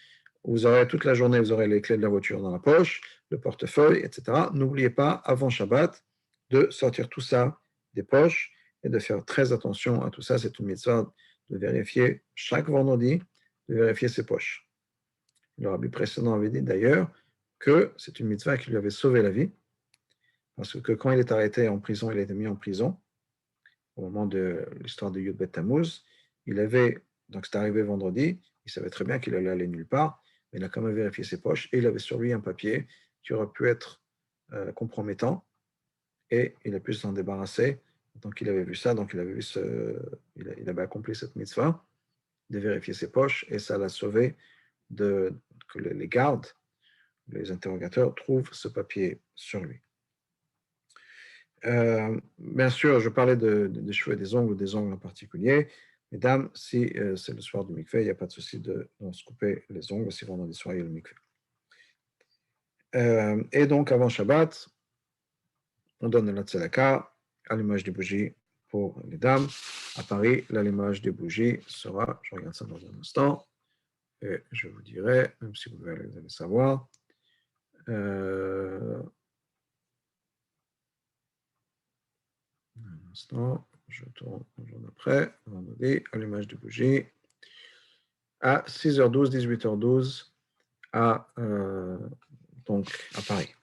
vous aurez toute la journée, vous aurez les clés de la voiture dans la poche, le portefeuille, etc. N'oubliez pas, avant Shabbat, de sortir tout ça des poches et de faire très attention à tout ça. C'est une mitzvah de vérifier chaque vendredi, de vérifier ses poches. Le rabbi précédent avait dit d'ailleurs que c'est une mitzvah qui lui avait sauvé la vie. Parce que quand il est arrêté en prison, il a été mis en prison au moment de l'histoire de Yud Bet Tammuz. Donc c'est arrivé vendredi, il savait très bien qu'il allait aller nulle part, mais il a quand même vérifié ses poches et il avait sur lui un papier qui aurait pu être compromettant et il a pu s'en débarrasser. Donc il avait vu ça, donc il avait accompli cette mitzvah de vérifier ses poches et ça l'a sauvé que les gardes, les interrogateurs trouvent ce papier sur lui. Bien sûr, je parlais des cheveux et des ongles en particulier. Mesdames, si c'est le soir du mikveh, il n'y a pas de souci de se couper les ongles si vendredi soir il y a le mikveh. Et donc, avant Shabbat, on donne la tzedaka, allumage des bougies pour les dames. À Paris, l'allumage des bougies sera, je regarde ça dans un instant, et je vous dirai, même si vous allez savoir, un instant, je tourne un jour d'après, vendredi, allumage de bougie, à 6h12, 18h12 donc à Paris.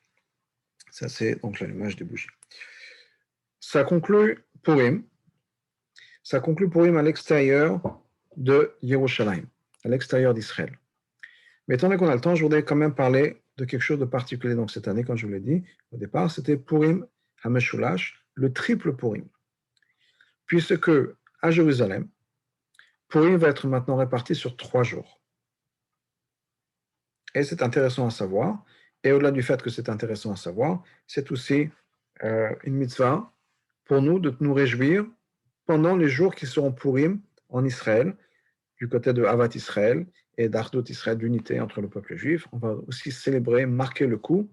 Ça, c'est donc l'allumage des bougies. Ça conclut Purim. Ça conclut Purim à l'extérieur de Yerushalayim, à l'extérieur d'Israël. Mais étant donné qu'on a le temps, je voudrais quand même parler de quelque chose de particulier. Donc cette année, quand je vous l'ai dit au départ, c'était Purim HaMeshulash, le triple Purim. Puisque à Jérusalem, Purim va être maintenant réparti sur 3 jours. Et c'est intéressant à savoir. Et au-delà du fait que c'est intéressant à savoir, c'est aussi une mitzvah pour nous de nous réjouir pendant les jours qui seront Purim en Israël, du côté de Havat Israël et d'Ardut Israël, d'unité entre le peuple juif. On va aussi célébrer, marquer le coup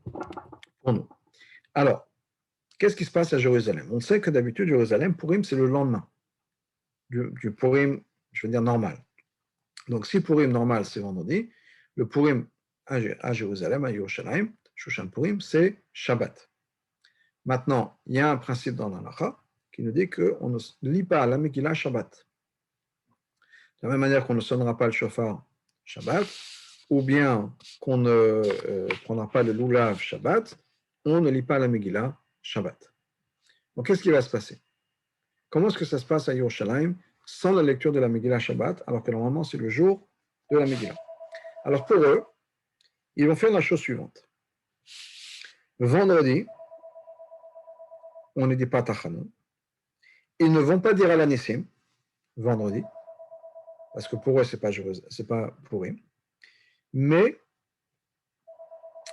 pour nous. Alors, qu'est-ce qui se passe à Jérusalem? On sait que d'habitude, Jérusalem, Purim, c'est le lendemain du Purim, je veux dire normal. Donc, si Purim normal, c'est vendredi, le Purim à Jérusalem, à Yerushalayim, Shushan Purim, c'est Shabbat. Maintenant, il y a un principe dans l'Halakha qui nous dit qu'on ne lit pas la Megillah Shabbat. De la même manière qu'on ne sonnera pas le shofar Shabbat, ou bien qu'on ne prendra pas le loulav Shabbat, on ne lit pas la Megillah Shabbat. Donc, qu'est-ce qui va se passer? Comment est-ce que ça se passe à Yerushalayim sans la lecture de la Megillah Shabbat, alors que normalement c'est le jour de la Megillah? Alors pour eux, ils vont faire la chose suivante. Vendredi, on ne dit pas Tachanun. Ils ne vont pas dire à l'Anissim, vendredi, parce que pour eux, ce n'est pas Purim. Mais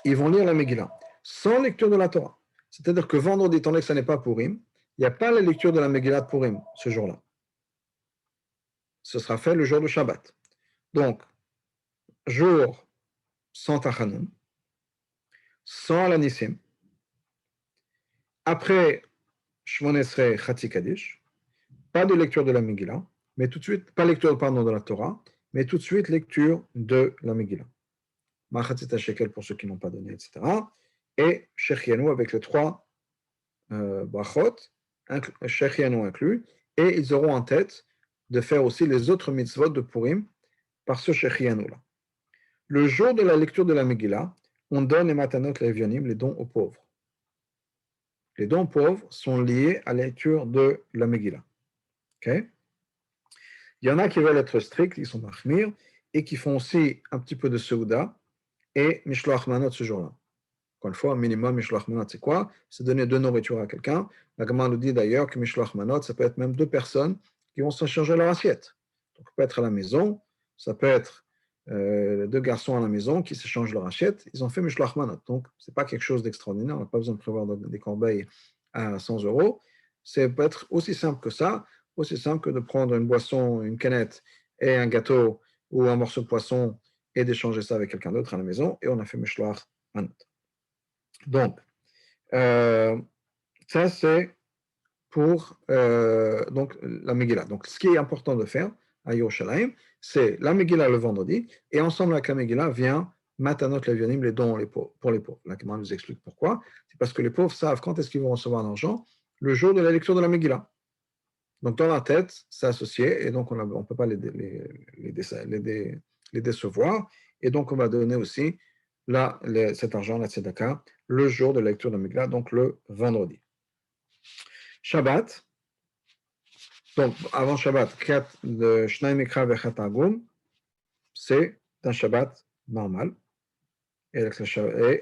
ils vont lire la Megillah, sans lecture de la Torah. C'est-à-dire que vendredi, étant donné que ce n'est pas Purim, il n'y a pas la lecture de la Megillah de Purim ce jour-là. Ce sera fait le jour de Shabbat. Donc, jour sans Tachanun, sans l'Anissim. Après Shmon Esrei Chatzi Kaddish, pas de lecture de la Megillah, mais tout de suite, pas lecture de la Torah, mais tout de suite lecture de la Megillah. Machatzit Shekel pour ceux qui n'ont pas donné, etc. Et Shechianu avec les 3 brachot, Shechianu inclus, et ils auront en tête de faire aussi les autres mitzvot de Purim par ce Shechianu-là. Le jour de la lecture de la Megillah, on donne les matanot levionim, les dons aux pauvres. Les dons aux pauvres sont liés à la lecture de la Megillah. Okay? Il y en a qui veulent être stricts, ils sont mahmir, et qui font aussi un petit peu de Seuda et Mishloach Manot ce jour-là. Encore une fois, minimum Mishloach Manot, c'est quoi? C'est donner 2 nourritures à quelqu'un. La Gemara nous dit d'ailleurs que Mishloach Manot, ça peut être même 2 personnes qui vont s'échanger leur assiette. Donc, ça peut être à la maison, ça peut être 2 garçons à la maison qui s'échangent leur assiette. Ils ont fait Mishloach Manot. Donc, ce n'est pas quelque chose d'extraordinaire. On n'a pas besoin de prévoir des corbeilles à 100 euros. Ça peut être aussi simple que ça, aussi simple que de prendre une boisson, une canette et un gâteau ou un morceau de poisson et d'échanger ça avec quelqu'un d'autre à la maison, et on a fait Mishloach Manot. Donc, ça c'est pour donc, la Megillah. Donc, ce qui est important de faire à Yerushalayim, c'est la Megillah le vendredi, et ensemble avec la Megillah vient Matanot Levionim, les dons pour les pauvres. La Gemara nous explique pourquoi. C'est parce que les pauvres savent quand est-ce qu'ils vont recevoir l'argent, le jour de la lecture de la Megillah. Donc, dans la tête, c'est associé, et donc on ne peut pas les décevoir. Et donc, on va donner aussi cet argent, la tzedaka, le jour de la lecture de la Megillah, donc le vendredi. Shabbat, donc avant Shabbat, Shnai Mikra Vechat Agum, c'est un Shabbat normal. Et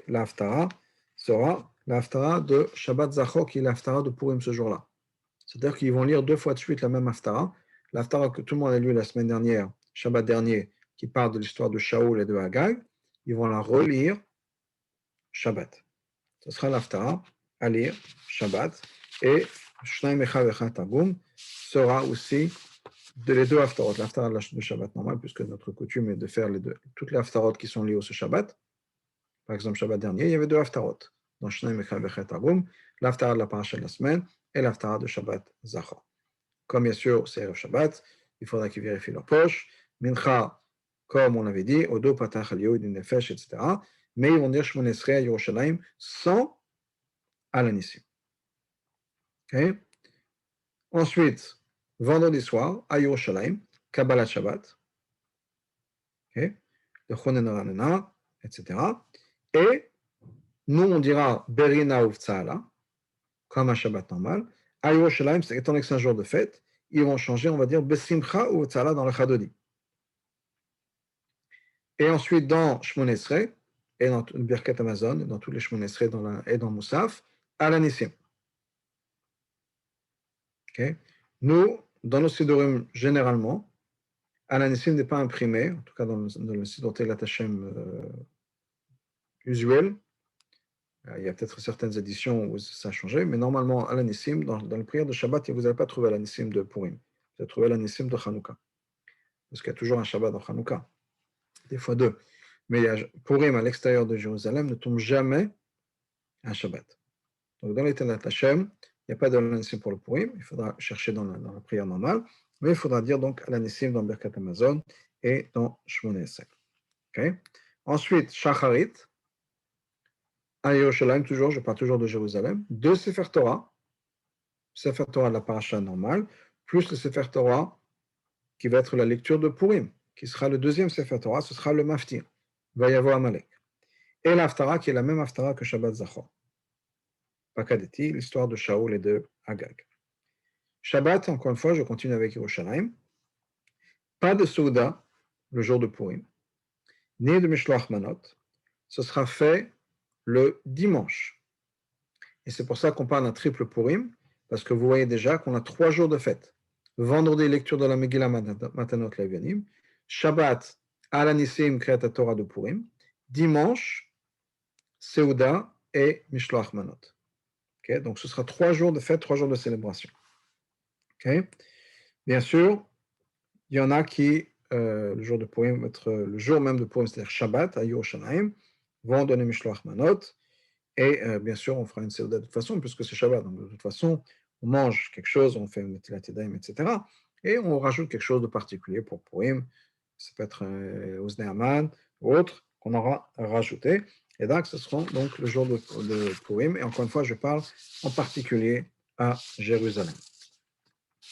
l'Haftara sera l'Haftara de Shabbat Zachor, qui est l'Haftara de Purim ce jour-là. C'est-à-dire qu'ils vont lire 2 fois de suite la même Haftara. L'Haftara que tout le monde a lu la semaine dernière, Shabbat dernier, qui parle de l'histoire de Shaoul et de Hagag, ils vont la relire Shabbat. Ce sera l'Haftara à lire Shabbat. Et Shnai Mecha Vechat Agum sera aussi les 2 Haftarot, l'Haftara de Shabbat normal, puisque notre coutume est de faire toutes les Haftarot qui sont liées au Shabbat. Par exemple, Shabbat dernier, il y avait 2 Haftarot. Dans Shnai Mecha Vechat Agum, l'Haftara de la paracha de la semaine et l'Haftara de Shabbat Zachor. Comme bien sûr, c'est Erev Shabbat, il faudra qu'ils vérifient leur poche. Mincha, comme on avait dit, Odo Patach Al Yehud Nefesh, etc. Mais ils vont dire Shmon Esrei à Yerushalayim sans Alanissim. Okay? Ensuite, vendredi soir, à Yerushalayim, Kabbalat Shabbat, okay? Le Chonen Ranena, etc. Et nous, on dira Berina Uvtsaala, comme un Shabbat normal. À Yerushalayim, étant donné que c'est un jour de fête, ils vont changer, on va dire Besimcha ou Uvtsaala dans le Chadodi. Et ensuite, dans Shmon Esrei, et dans Birkat Amazon, dans tous les Shemon Esrei et dans Moussaf, à l'Anissim. Okay? Nous, dans nos Sidorim, généralement, Al-Anissim n'est pas imprimé, en tout cas dans le Sidor Tehilat Hashem usuel. Il y a peut-être certaines éditions où ça a changé, mais normalement, Al-Anissim, dans le prière de Shabbat, vous n'allez pas trouver Al-Anissim de Purim. Vous allez trouver Al-Anissim de Hanouka. Parce qu'il y a toujours un Shabbat dans Hanouka. Des fois deux. Mais Purim à l'extérieur de Jérusalem ne tombe jamais un Shabbat. Donc dans les Tehilat Hashem, il n'y a pas d'Al-Anissim pour le Purim. Il faudra chercher dans la prière normale. Mais il faudra dire donc Al-Anissim dans Birkat Amazon et dans Shmoneh Esrei. Okay? Ensuite, Shacharit, à Yerushalayim, toujours, je parle toujours de Jérusalem, deux Sefer Torah, Sefer Torah de la paracha normale, plus le Sefer Torah qui va être la lecture de Purim, qui sera le deuxième Sefer Torah, ce sera le Maftir, Vayavo Amalek. Et l'Aftara qui est la même Aftara que Shabbat Zachor. Pakadeti, l'histoire de Shaoul et de Agag. Shabbat, encore une fois, je continue avec Yerushalayim. Pas de Souda, le jour de Purim, ni de Mishloach Manot. Ce sera fait le dimanche. Et c'est pour ça qu'on parle d'un triple Purim, parce que vous voyez déjà qu'on a 3 jours de fête. Vendredi, lecture de la Megillah Matanot Levianim. Shabbat, Al-Anissim, Kriyat Torah de Purim. Dimanche, Seuda et Mishloach Manot. Okay? Donc ce sera 3 jours de fête, 3 jours de célébration. Okay? Bien sûr, il y en a qui, le jour de Purim, le jour même de Purim, c'est-à-dire Shabbat, à Yerushalayim, vont donner Mishloach Manot. Et bien sûr, on fera une Seuda de toute façon, puisque c'est Shabbat. Donc de toute façon, on mange quelque chose, on fait une Netilat Yadayim, etc. Et on rajoute quelque chose de particulier pour Purim. Ça peut être Oznei Haman ou autre qu'on aura rajouté. Et donc, ce sera donc le jour de Purim. Et encore une fois, je parle en particulier à Jérusalem.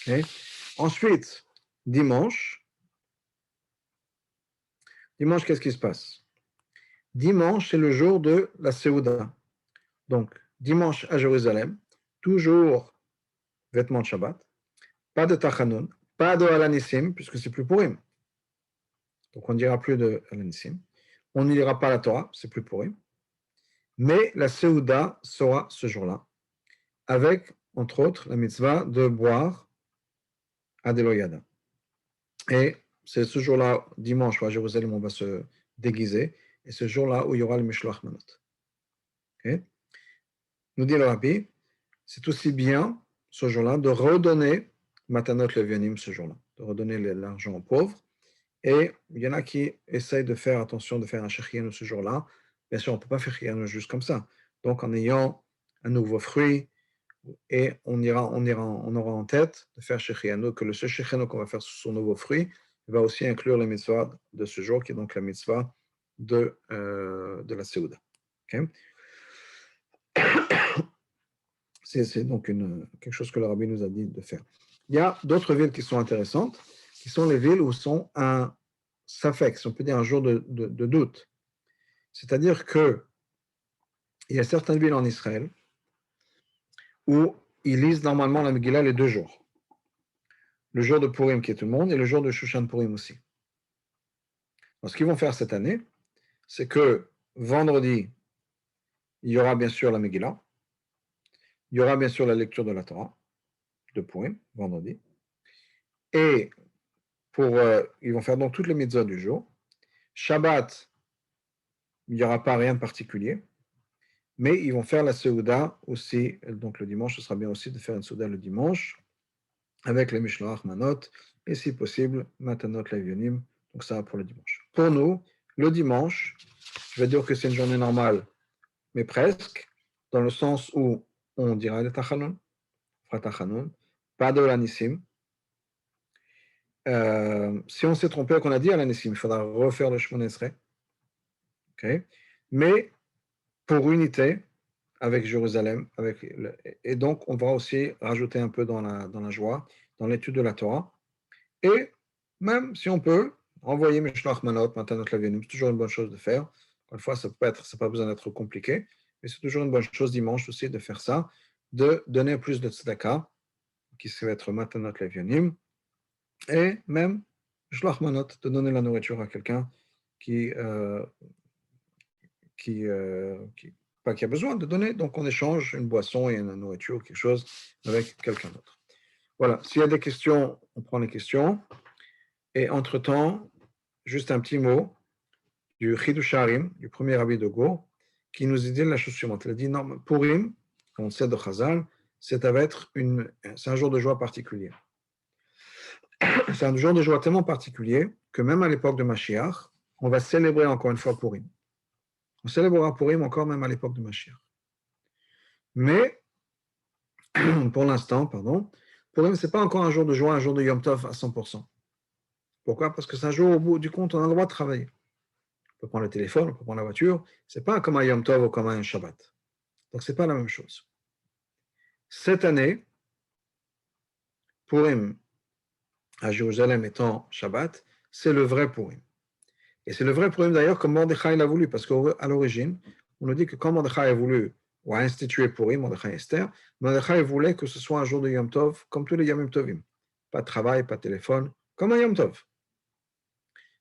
Okay. Ensuite, dimanche, qu'est-ce qui se passe? Dimanche, c'est le jour de la Seuda. Donc, dimanche à Jérusalem, toujours vêtements de Shabbat, pas de Tachanun, pas de Alanissim, puisque c'est plus Purim. Donc, on ne dira plus de Alanissim. On ne lira pas la Torah, c'est plus Purim. Mais la Seuda sera ce jour-là, avec, entre autres, la mitzvah de boire à Deloyada. Et c'est ce jour-là, dimanche, à Jérusalem, on va se déguiser, et ce jour-là où il y aura le Mishloach Manot. Okay. Nous dit le Rabbi, c'est aussi bien, ce jour-là, de redonner Matanot Levianim ce jour-là, de redonner l'argent aux pauvres. Et il y en a qui essayent de faire attention, de faire un Shechianu ce jour-là. Bien sûr, on ne peut pas faire Shechianu juste comme ça. Donc, en ayant un nouveau fruit, et on aura en tête de faire Shechianu, que le seul Shechianu qu'on va faire sur son nouveau fruit va aussi inclure la mitzvah de ce jour, qui est donc la mitzvah de la Seuda. Okay. C'est donc quelque chose que le Rabbi nous a dit de faire. Il y a d'autres villes qui sont intéressantes, qui sont les villes où sont un safek, si on peut dire un jour de doute. C'est-à-dire qu'il y a certaines villes en Israël où ils lisent normalement la Megillah les 2 jours. Le jour de Purim qui est tout le monde et le jour de Shushan Purim aussi. Alors, ce qu'ils vont faire cette année, c'est que vendredi, il y aura bien sûr la Megillah, il y aura bien sûr la lecture de la Torah, de Purim, vendredi, et ils vont faire donc toutes les mitzvahs du jour. Shabbat, il n'y aura pas rien de particulier, mais ils vont faire la Seuda aussi, donc le dimanche, ce sera bien aussi de faire une Seuda le dimanche, avec les Mishloach Manot, et si possible, Matanot Levionim, donc ça pour le dimanche. Pour nous, le dimanche, je vais dire que c'est une journée normale, mais presque, dans le sens où on dira le Tachanun, pas de l'Anissim. Si on s'est trompé qu'on a dit à l'Anissim, il faudra refaire le Shemon Esrei. Okay. Mais pour unité avec Jérusalem, et donc on va aussi rajouter un peu dans la joie, dans l'étude de la Torah. Et même si on peut, envoyer Mishloach Manot, Matanot Levianim, c'est toujours une bonne chose de faire. Encore une fois, ça n'a pas besoin d'être compliqué, mais c'est toujours une bonne chose dimanche aussi de faire ça, de donner plus de tzedaka, qui va être Matanot Levianim, et même Mishloach Manot, de donner la nourriture à quelqu'un qui pas qui a besoin de donner, donc on échange une boisson et une nourriture ou quelque chose avec quelqu'un d'autre. Voilà, s'il y a des questions, on prend les questions. Et entre-temps, juste un petit mot du Chidush Harim, du premier rabbi de Go, qui nous dit la chose suivante. Il a dit, non, Purim, on sait de Chazal, c'est un jour de joie particulier. C'est un jour de joie tellement particulier que même à l'époque de Mashiach, on va célébrer encore une fois Purim. On célébrera Purim encore même à l'époque de Mashiach. Mais, pour l'instant, Purim, ce n'est pas encore un jour de joie, un jour de Yom Tov à 100%. Pourquoi? Parce que c'est un jour, au bout du compte, on a le droit de travailler. On peut prendre le téléphone, on peut prendre la voiture. Ce n'est pas comme un Yom Tov ou comme un Shabbat. Donc, ce n'est pas la même chose. Cette année, Purim, à Jérusalem étant Shabbat, c'est le vrai Purim. Et c'est le vrai Purim d'ailleurs comme Mordechai l'a voulu, parce qu'à l'origine, on nous dit que quand Mordechai a voulu ou a institué Purim, Mordechai et Esther, Mordechai voulait que ce soit un jour de Yom Tov, comme tous les Yom Tovim. Pas de travail, pas de téléphone, comme un Yom Tov.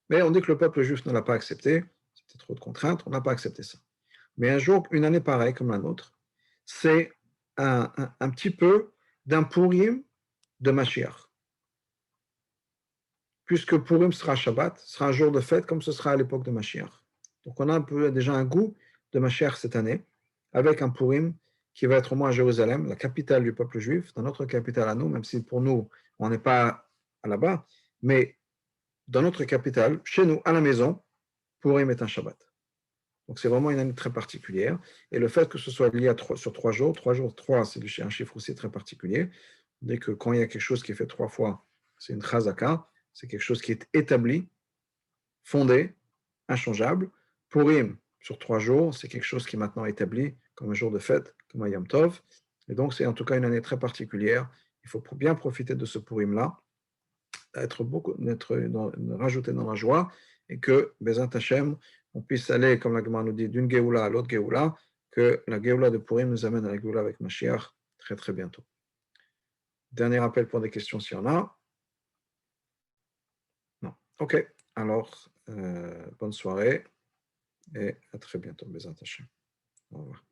Mais on dit que le peuple juif ne l'a pas accepté, c'était trop de contraintes, on n'a pas accepté ça. Mais un jour, une année pareille comme la nôtre, c'est un petit peu d'un Purim de Mashiach. Puisque Purim sera Shabbat, sera un jour de fête comme ce sera à l'époque de Mashiach. Donc on a déjà un goût de Mashiach cette année, avec un Purim qui va être au moins à Jérusalem, la capitale du peuple juif, dans notre capitale à nous, même si pour nous, on n'est pas là-bas, mais dans notre capitale, chez nous, à la maison, Purim est un Shabbat. Donc c'est vraiment une année très particulière. Et le fait que ce soit lié sur 3 jours, 3, c'est un chiffre aussi très particulier. Dès que quand il y a quelque chose qui est fait 3 fois, c'est une chazaka, c'est quelque chose qui est établi, fondé, inchangeable. Purim, sur 3 jours, c'est quelque chose qui est maintenant établi comme un jour de fête, comme un Yom Tov. Et donc c'est en tout cas une année très particulière. Il faut bien profiter de ce Purim-là, rajouter dans la joie, et que, Bezat Hashem, on puisse aller, comme la Gemara nous dit, d'une Géoula à l'autre Géoula, que la Géoula de Purim nous amène à la Géoula avec Mashiach très très bientôt. Dernier appel pour des questions s'il y en a. Non. Ok. Alors, bonne soirée et à très bientôt, Bezat Hashem. Au revoir.